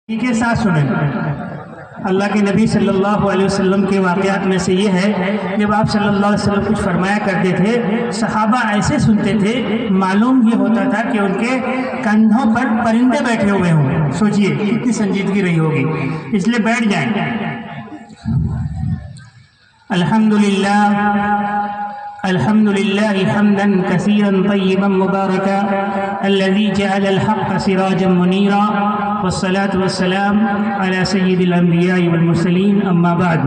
کے ساتھ سنیں۔ اللہ کے نبی صلی اللہ علیہ وسلم کے واقعات میں سے یہ ہے، جب آپ صلی اللہ علیہ وسلم کچھ فرمایا کرتے تھے، صحابہ ایسے سنتے تھے، معلوم یہ ہوتا تھا کہ ان کے کندھوں پر پرندے بیٹھے ہوئے ہوں۔ سوچئے کتنی سنجیدگی رہی ہوگی، اس لیے بیٹھ جائیں۔ الحمد لله حمدا كثيرا طيبا مباركا الذي جعل الحق سراجا منيرا والصلاة والسلام على سيد الأنبياء والمرسلين أما بعد.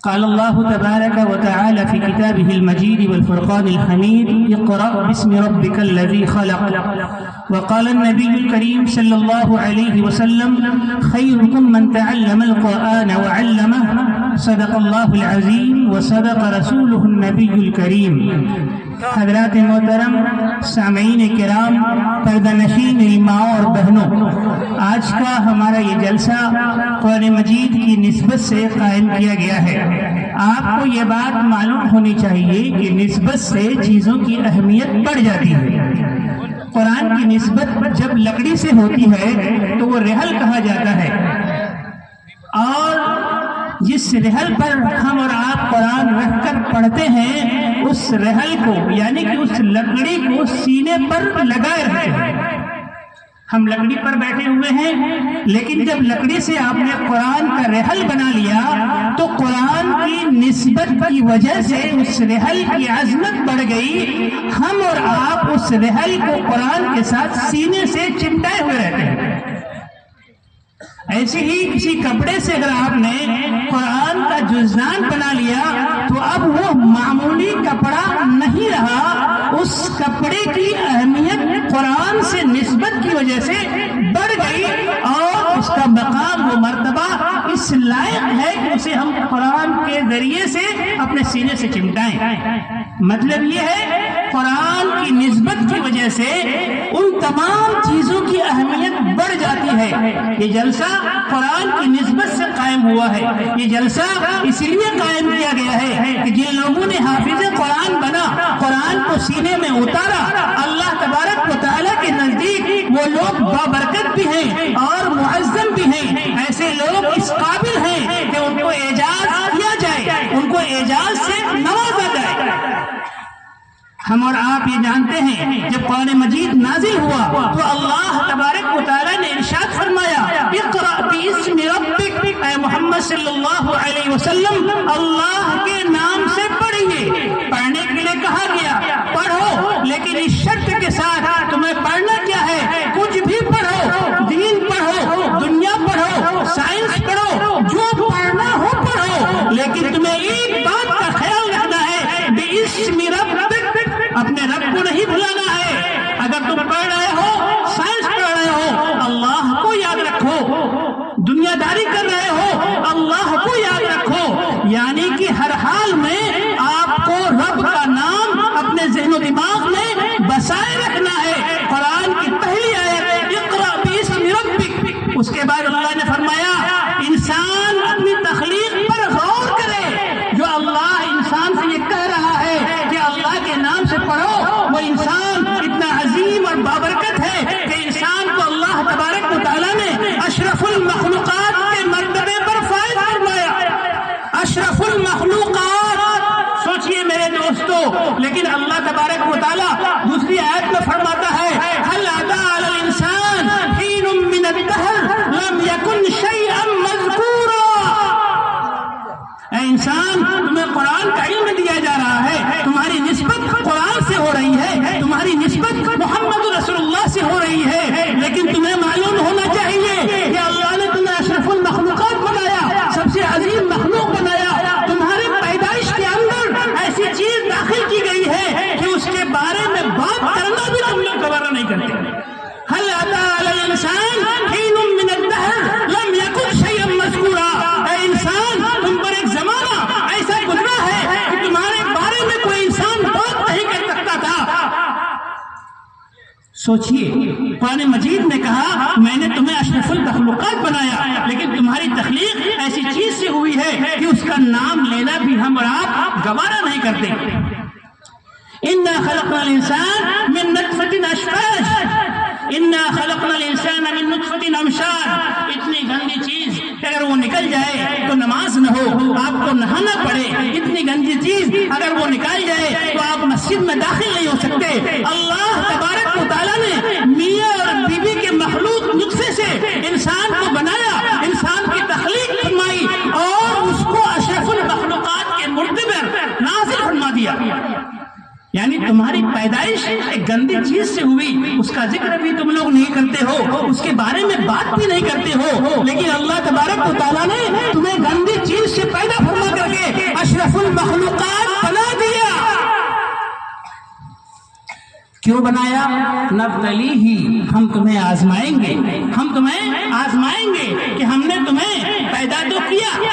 قال الله تبارك وتعالى في كتابه المجيد والفرقان الحميد: اقرأ باسم ربك الذي خلق. وقال النبي الكريم صلى الله عليه وسلم: خيركم من تعلم القرآن وعلمه. صدق اللہ العظیم وصدق رسولہ النبی الکریم۔ حضرات محترم، سامعین کرام، پردہ نشین ماؤں اور بہنوں، آج کا ہمارا یہ جلسہ قرآن مجید کی نسبت سے قائم کیا گیا ہے۔ آپ کو یہ بات معلوم ہونی چاہیے کہ نسبت سے چیزوں کی اہمیت بڑھ جاتی ہے۔ قرآن کی نسبت جب لکڑی سے ہوتی ہے تو وہ رحل کہا جاتا ہے، اور جس رحل پر ہم اور آپ قرآن رکھ کر پڑھتے ہیں، اس رحل کو یعنی کہ اس لکڑی کو سینے پر لگائے رکھتے ہیں۔ ہم لکڑی پر بیٹھے ہوئے ہیں، لیکن جب لکڑی سے آپ نے قرآن کا رحل بنا لیا تو قرآن کی نسبت کی وجہ سے اس رحل کی عظمت بڑھ گئی۔ ہم اور آپ اس رحل کو قرآن کے ساتھ سینے سے چمٹائے ہوئے رہتے ہیں۔ ایسے ہی کسی کپڑے سے اگر آپ نے قرآن کا جزدان بنا لیا تو اب وہ معمولی کپڑا نہیں رہا، اس کپڑے کی اہمیت قرآن سے نسبت کی وجہ سے بڑھ گئی، اور اس کا مقام و مرتبہ اس لائق ہے کہ اسے ہم قرآن کے ذریعے سے اپنے سینے سے چمٹائیں۔ مطلب یہ ہے قرآن کی نسبت کی وجہ سے ان تمام چیزوں کی اہمیت بڑھ جاتی ہے۔ یہ جلسہ قرآن کی نسبت سے قائم ہوا ہے۔ یہ جلسہ اس لیے قائم کیا گیا ہے کہ جن لوگوں نے حافظ قرآن بنا، قرآن کو سینے میں اتارا، اللہ تبارک و تعالیٰ کے نزدیک وہ لوگ بابرکت بھی ہیں اور معظم بھی ہیں۔ ایسے لوگ اس قابل ہیں کہ ان کو اعجاز کیا جائے، ان کو اعجاز سے نوازا جائے۔ ہم اور آپ یہ جانتے ہیں جب قرآن مجید نازل ہوا تو اللہ تبارک و تعالیٰ نے ارشاد فرمایا: اقرأ باسم ربک، اے محمد صلی اللہ علیہ وسلم اللہ کے نام سے پڑھیے۔ پڑھنے کے لیے کہا گیا، پڑھو، لیکن اس شرط کے ساتھ تمہیں پڑھنا کیا ہے؟ کچھ بھی پڑھو، دین پڑھو، دنیا پڑھو، سائنس پڑھو، جو پڑھنا ہو پڑھو، لیکن تمہیں ایک بات کا خیال رکھنا ہے، باسم ربک، اپنے رب کو نہیں بھلانا ہے۔ اگر تم پڑھ رہے ہو، سائنس پڑھ رہے ہو، اللہ کو یاد رکھو۔ دنیا داری کر رہے ہو، اللہ کو یاد رکھو۔ یعنی کہ ہر حال میں آپ کو رب کا نام اپنے ذہن و دماغ میں بسائے رکھنا ہے۔ قرآن کی پہلی آیت اقرأ باسم ربک، اس کے بعد اللہ نے فرمایا انسان اپنی تخلیق پر غور کرے۔ جو اللہ انسان سے یہ کہہ رہا ہے کہ اللہ کے نام سے پڑھو، وہ انسان اتنا عظیم اور بابرکت ہے کہ انسان کو اللہ تبارک و تعالیٰ نے اشرف المخلوقات کے مرتبے پر فائز فرمایا۔ اشرف المخلوقات، سوچئے میرے دوستو، لیکن اللہ تبارک و تعالیٰ دوسری آیت میں فرماتا ہے: هل أتى على الإنسان حين من الدهر لم يكن شيئا مذكورا۔ اے انسان، تمہیں قرآن کا علم دیا جا رہا ہے، تمہاری نسبت قرآن سے ہو رہی ہے، تمہاری نسبت محمد رسول اللہ سے ہو رہی ہے، لیکن تمہیں معلوم ہونا چاہیے کہ اللہ نے تمہیں اشرف المخلوقات بنایا، سب سے عظیم مخلوق بنایا۔ تمہاری پیدائش کے اندر ایسی چیز داخل کی گئی ہے کہ اس کے بارے میں بات کرنا بھی تم لوگ گوارا نہیں کرتے۔ هل أتى على الإنسان حين من الدهر لم يكن شيئا مذكورا۔ اے انسان، تم پر ایک زمانہ ایسا گزرا ہے کہ تمہارے بارے میں کوئی انسان بات نہیں کر سکتا تھا۔ سوچئے، قرآن مجید نے کہا میں نے تمہیں اشرف المخلوقات بنایا، لیکن تمہاری تخلیق ایسی چیز سے ہوئی ہے کہ اس کا نام لینا بھی ہم اور آپ گوارا نہیں کرتے۔ اِنَّا خَلَقْنَا الْإِنسَانَ مِن نُطْفَةٍ أَمْشَاجٍ، اِنَّا خَلَقْنَا الْإِنسَانَ مِن نُطْفَةٍ گندی چیز اگر وہ نکال جائے تو آپ مسجد میں داخل نہیں ہو سکتے۔ اللہ تبارک و تعالیٰ نے میاں اور بیوی کے مخلوق نطفے سے انسان کو بنایا، انسان کی تخلیق فرمائی اور اس کو اشرف المخلوقات کے مرتبے پر نازل فرما دیا۔ یعنی تمہاری پیدائش ایک گندی چیز سے ہوئی، اس کا ذکر بھی تم لوگ نہیں کرتے ہو، اس کے بارے میں بات بھی نہیں کرتے ہو، لیکن اللہ تبارک و تعالیٰ نے تمہیں گندی چیز سے پیدا فرما کر کے اشرف المخلوقات بنا دیا۔ کیوں بنایا؟ نبتلیہ، ہم تمہیں آزمائیں گے، ہم تمہیں آزمائیں گے کہ ہم نے تمہیں پیدا تو کیا،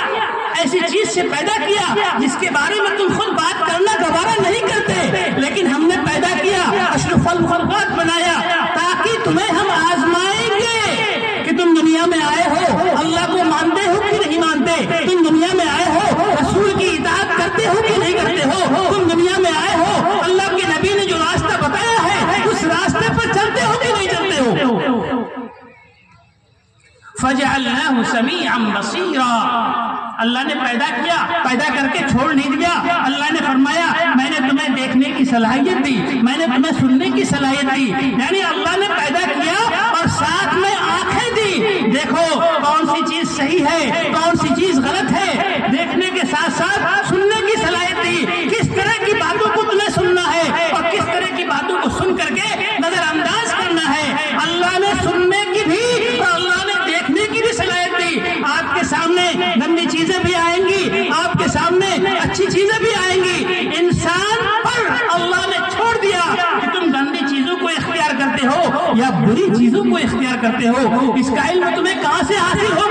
ایسی چیز سے پیدا کیا جس کے بارے میں تم خود بات کرنا گوارا نہیں کرتے، لیکن ہم نے پیدا کیا، اشرف المخلوقات بنایا تاکہ تمہیں ہم آزمائیں گے کہ تم دنیا میں آئے ہو اللہ کو مانتے ہو کہ نہیں مانتے، تم دنیا میں آئے ہو رسول کی اطاعت کرتے ہو کہ نہیں کرتے ہو، تم دنیا میں آئے ہو اللہ کے نبی نے جو راستہ بتایا ہے اس راستے پر چلتے ہو کہ نہیں چلتے ہو۔ فَجَعَلْنَاهُ سَمِيعًا بَصِيرًا، اللہ نے پیدا کیا، پیدا کر کے چھوڑ نہیں دیا۔ اللہ نے فرمایا میں نے تمہیں دیکھنے کی صلاحیت دی، میں نے تمہیں سننے کی صلاحیت دی، یعنی اللہ نے پیدا کیا اور ساتھ میں آنکھیں دی، دیکھو کون سی چیز صحیح ہے کون سی چیز غلط ہے، دیکھنے کے ساتھ ساتھ سننے کی صلاحیت دی، کس طرح کی باتوں کو تمہیں سننا ہے اور کس طرح کی باتوں کو سن کر کے نظر انداز کرنا ہے۔ اللہ نے سننے کی بھی اور اللہ نے دیکھنے کی بھی صلاحیت دی۔ آپ کے سامنے گندی چیزیں بھی آئیں گی، آپ کے سامنے اچھی چیزیں بھی آئیں گی، انسان پر اللہ نے چھوڑ دیا کہ تم گندی چیزوں کو اختیار کرتے ہو یا بری چیزوں کو اختیار کرتے ہو۔ اس کا علم تمہیں کہاں سے حاصل ہو